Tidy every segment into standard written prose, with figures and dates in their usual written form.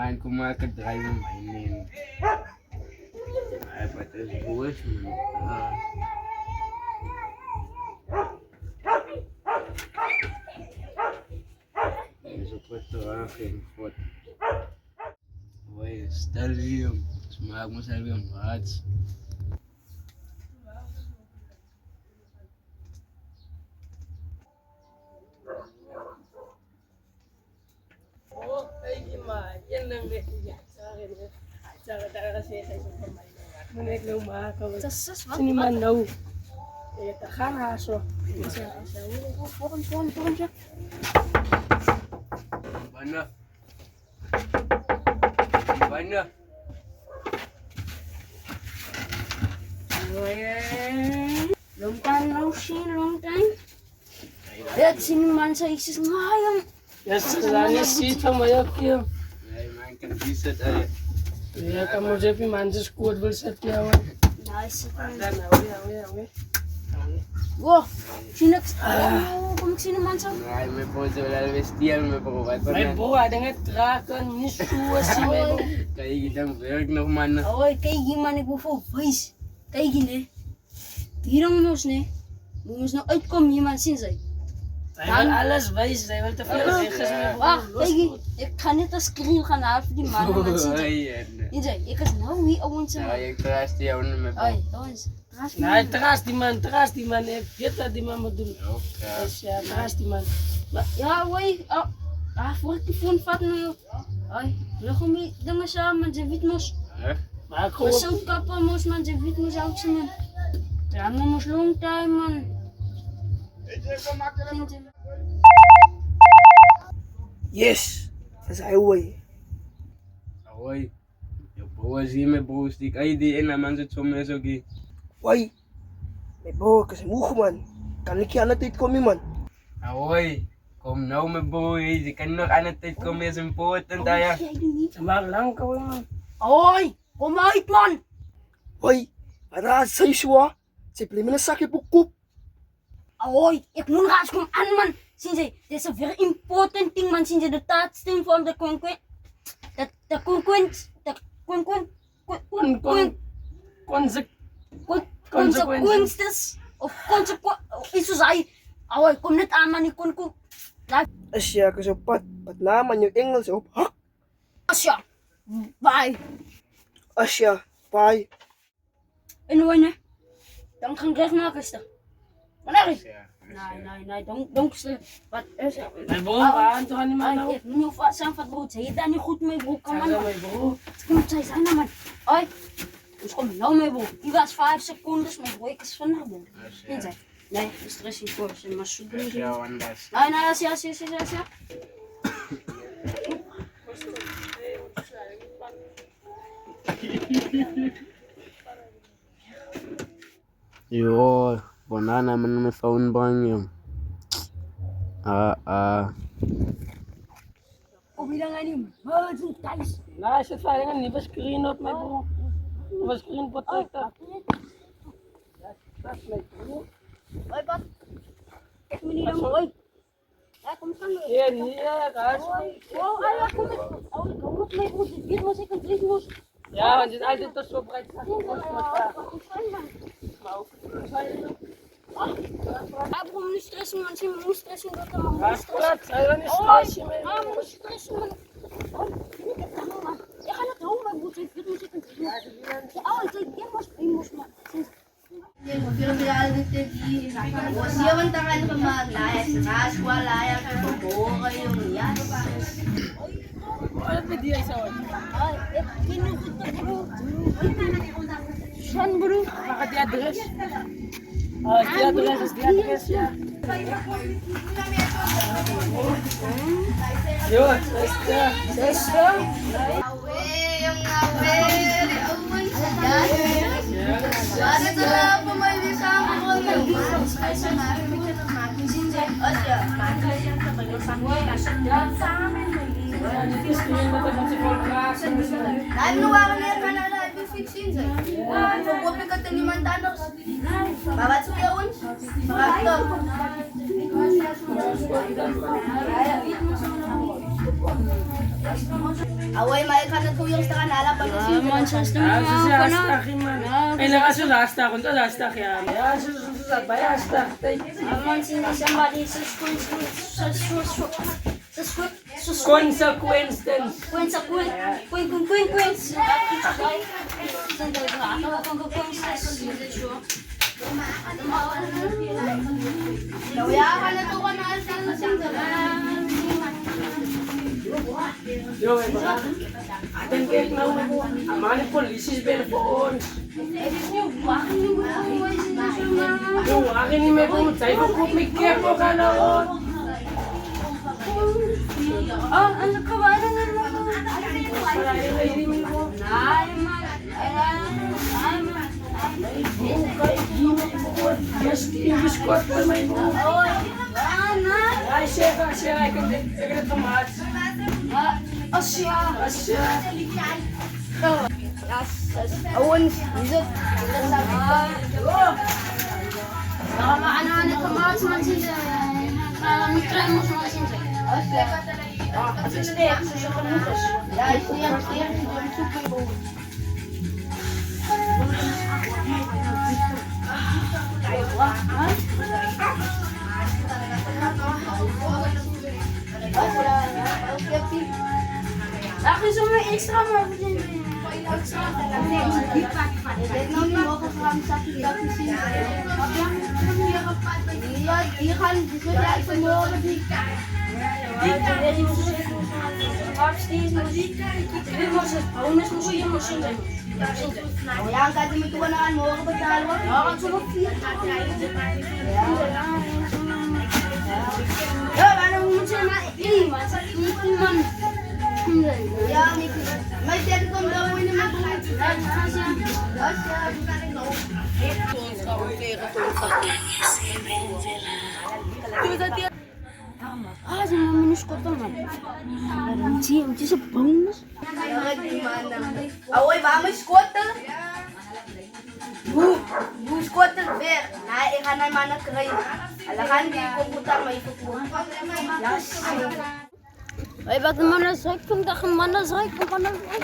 Saan ko makakadrive ng mainin? Ay, pati sa buwas mo. Support to aking foot. Uy, stallium. Sumahag mo sa yung hats. Ay, Ima, yan lang message sa akin. Sa kasi sa isang pamay na nga. Manik lang makakawal. Siniman daw. Eh, takaraso. Siya. Bukan siya. Bana. Bana. Long time no see, long time. Lihat sini man sa isis ngayang. Yes, salahnya sih sama ya kyo. Ay, man kan bisa tayo. Ya kamu jadi manja squad versus ya. Nice. Dan awe. Wah, sinak. Kung sino man sa. Ay, may po sa wala bestial, may po kukat pa May na. buha dengan trakan ni suwa si Mego. Kaya gitang berg na kumana. Oy, kay gimana ko fo face. Kay gine. Tirang mos ne. Mos na ay kom himan sinzay. Saya alles weiß, saya will dafür Ah, kay gi. Ik kan net as screen gaan af die man man sinzay. Ay, yan. Inzay, ik is nou wie awon sa. Ay, yung trust yaw na may po. Ay, awon. Nah, teras di man, kita di man betul. Okay. Ya, teras di man. Ja, woi. Voor ik die phone vat nou. Ay, lag om dinge saam man David mos. Maar aku Mas ook kappa mos man David mos ook sa man. Ja, man mos long time man. yes. Das highway. Away. Yung po si may po stick ID naman sa tsumesogi. Why? May bawa kasi muko man. Kalikian na tit kami man. Away. Kung now may boy, si kanak anatit ko may simputan tayo. Sabar lang kau man. Oy, kumait man. Why? Para sa iswa. Simple man na sakit bukup. Oy, ik moet ras kom aan man. Sinzay, this is a very important thing man. Sinzay, the third thing from the queen. Consequences of consequences ay. Oy, kom net aan man, ik kon. Asya kasupat. Pat naman yung engel sa hak. Asya. Bye. Asya. Bye. Anyway na. Dan kan krijg maar gisteren. Wanneer is? Nee, don't sleep. Wat is er? May buha, antuhan ni man. Ay, nu fa zijn van brood. Zeg je daar niet goed mee, bro? Kom Sana aan. may buha. Kom, zij zijn er, man. Oi. Dus kom nou mee, bro. Die was 5 seconden, maar bro, ik is vandaag, bro. Nee, zij. Nee, de stress niet voor. Ze maar zoeken. Nee, Siya, one last. ja. Yo, wala naman may phone bang yun. Kom bilang ini, baju guys. Nah, siya tayo nga, ni ba screen out may buha. Ni ba screen protector. Tas may buha. Oi, Pat. Ik moet niet lang, oi. Ja, kom staan. Iya, guys. Oh, ay, kom met. Oh, kom met mij, bro. Dit was ik een drie was. Ja, want dit altijd toch zo breed. Bro, nu stressen man, zie me stressen dat er man Ja, stressen. plat, saya ni stress si may Ah, moet stressen man. Oh, niet het dan man. Je gaat het doen, maar moet je dit moet ik een drie. Oh, ik denk dit was primo's man. Pero pinakaligtid siyawan tangan ka maglayas ras wala ya ka boboga yung yan. Ano ba di ay sawan? Ay, kinukit ko bro. Saan bro? Baka di address. Di address ya. Yun, Sesya. Awe, yung awe, awan sa dyan. Bakit wala pa may bisama ko yung sa Asya, dahil nuwakan na yan ka na na ibig fixin sa'yo. Pagwapi ka taniman tanos. Babat suyawan. Bakit to? Away, may ka na tuyong sa kanala pa na siya. Man, sus na Ah, mga susi pana. hashtag man. Ay nakasulasta ko to hashtag yan. Ya, sususat ba hashtag tay. Aman somebody Consequence. Nawaya ka na to ka na sa sandala. Yo, eh, baka. Atin kek na mo. Amani police bel phone. Yo, akin ni may pumunta. Ito ko may kek ko ka na on. Oh, ano ka ba? Ano na mo? Para yung lady mo. Ay, man. Kay gimay mo. Just English squad pa may mo. Oy, ana. Ay, siya ay kagad tumat. Asya. Asya. Awan, izot. Nakamaano ka mga man sila. Try mo sa mga sila. Ya, siya. Super bowl. Akin sa mga extra mo. Yang ka dito ko na mo ka pagdalo. Ya, may tiyan ko daw ni mo. Ah, sa mga minus ko to man. Hindi sa bonus. Away ba may squatter? Bu squatter ber. Na ikanan man at kay. Alakan di ko putar may tutuan. Yes. Ay, bakit manasay kung kakang manasay kung panasay?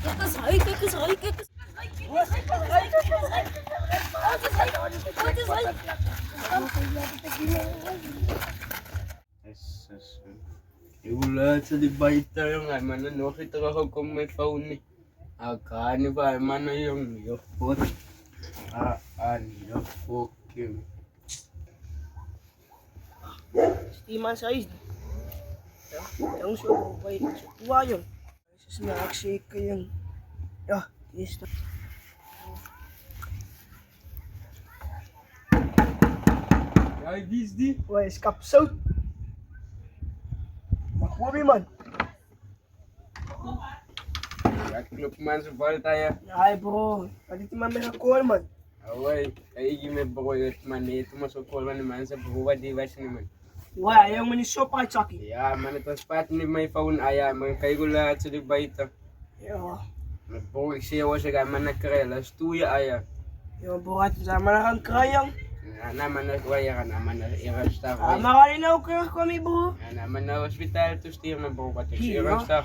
Kakasay. Iwala sa dibaita yung ay mana no kita ko kung may phone ni. Akani ba ay mana yung yopot. Yopokim. Iman size. Yung siya mo, wait. Tuwa yun. Snack shake ko yun. Ya, listo. Ay disdi. Why, skap soup. Makuha man. Klub man sa tayo. Ay bro, pwede ti man may nakuha man. Away, ay gime bro yun man ito masukol man naman sa buwa device naman. Why, ayaw man ni sopa kay Chucky. Ya, man ito spot ni may phone aya man kay gula sa dibaita. Yo, Nagbuwag siya wa siya man nagkarelas tuya aya. yo buhat sa man kang kayang. Naman na waya ka naman na i-rush ta ko. Makalinaw ka kami bro. Naman na hospital to steer man bro pati Hiyo. i-rush ta.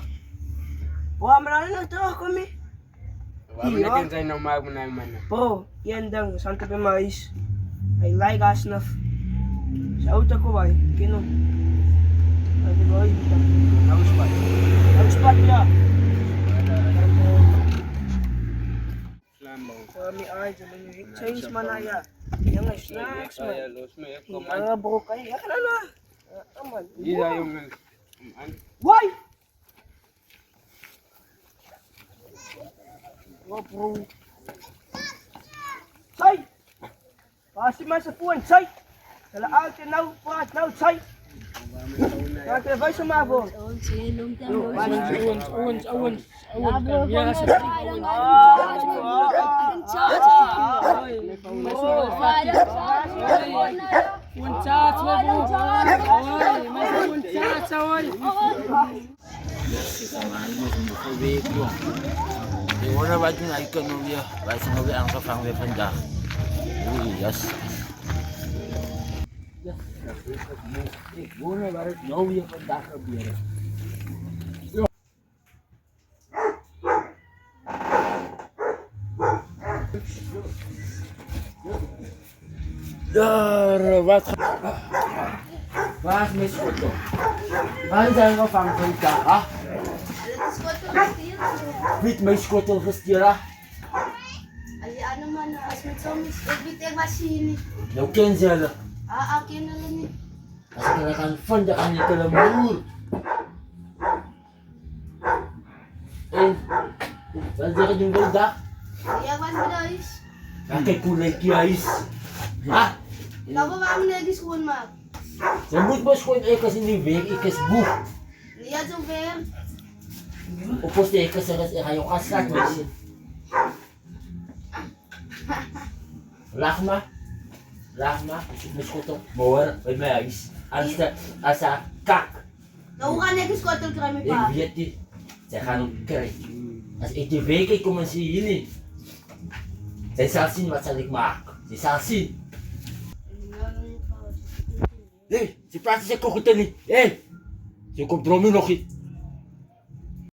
Buha man na kami. Wa man na kinsay na umag mo na man. Bro, yan dang, Santo Pe Mais. Ay like us na. Sa auto ko ba, kino. Ay, di ba, ito. House pa. Ang spot niya. Slambo. Kami ay, change man na ya. Yan nga, snacks man. Ay, los me ko man. Mga bro kayo, yakan na na. Aman. Iya yung Why? Wow, bro. Say! Pasi man sa puwan, say! Salaag ka now, prat now, say! Nag-revise sa mabo. Awans. Ya, sa Punchat mo bro. May punchat sa wall. Una vez que hay que novia, va a ser novia ang kafang we panda. Uy, yes. Ja, ik woon waar het nou weer vandaag gebeurt. Daar, wat waar is mijn schotel? Waar zijn we van vandaag? Ah? Alam ko ito gestuurd. Wie mijn schotel gestuurd? Ah? Ay, ano man, as met soms, bit machine. Nou ken ze wel. Akin na lang eh. Als ik er kan vinden, kan ik er moer. En, wat zeg je vandaag? Kaya was mo daw is. Kijk hoe leuk jij is. Ah? Ikaw ba ba mo nag-school, ma? Ze moet maar gewoon ekens in die week, ik is boek. Niya zo ver. Opos de ekens er is, ga je ook afstraat mensen. Lach maar. Lach maar, ik zit mijn schot op. Maar bij mij huis. Als een kak. Naku ka nag-school to kami Ik pa. weet niet. Zij gaan ook krijgen. Als ik die week kom en zie je niet. Zij zal zien wat zal ik maken. Zij zal zien. Hé, ze praten ze kocht het niet. Hé, ze komt dromen nog niet.